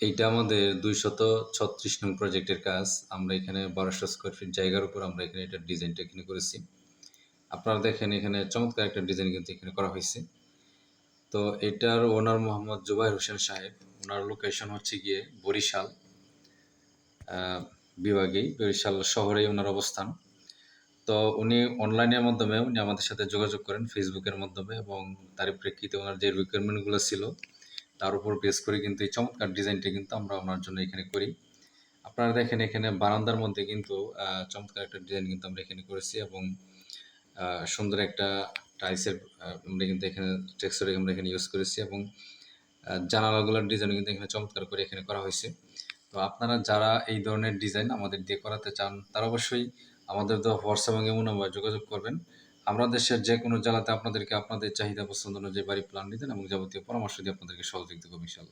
এইটা আমাদের ২৩৬ নং প্রজেক্টের কাজ। আমরা এখানে ১২০০ স্কয়ার ফিট জায়গার উপর আমরা এখানে এটার ডিজাইনটা এখানে করেছি। আপনারা দেখেন এখানে চমৎকার একটা ডিজাইন কিন্তু এখানে করা হইছে। তো এটার ওনার মোহাম্মদ জুবায়ের হোসেন সাহেব। উনার লোকেশন হচ্ছে গিয়ে বরিশাল বিভাগেই, বরিশাল শহরেই উনার অবস্থান। তো উনি অনলাইনের মাধ্যমে উনি আমাদের সাথে যোগাযোগ করেন ফেসবুকের মাধ্যমে, এবং তারই প্রেক্ষিতে ওনার যে রিকোয়ারমেন্ট গুলো ছিল তার উপর বেস করে কিন্তু এই চমৎকার ডিজাইনটা কিন্তু আমরা ওনার জন্য এখানে করি। আপনারা দেখেন এখানে বারান্দার মধ্যে কিন্তু চমৎকার একটা ডিজাইন কিন্তু আমরা এখানে করেছি, এবং সুন্দর একটা টাইলসের আমরা কিন্তু এখানে টেক্সচার আমরা এখানে ইউজ করেছি, এবং জানালাগুলোর ডিজাইন কিন্তু এখানে চমৎকার করে এখানে করা হয়েছে। তো আপনারা যারা এই ধরনের ডিজাইন আমাদের দিয়ে করাতে চান তারা অবশ্যই আমাদের দেওয়া হোয়াটসঅ্যাপ এবং ইমো নাম্বারে যোগাযোগ করবেন। আমরা দেশের যেকোনো জেলাতে আপনাদেরকে আপনাদের চাহিদা পছন্দ অনুযায়ী বাড়ি প্ল্যান দিতেন এবং যাবতীয় পরামর্শ দিয়ে আপনাদেরকে সহযোগিতা করব ইনশাআল্লাহ।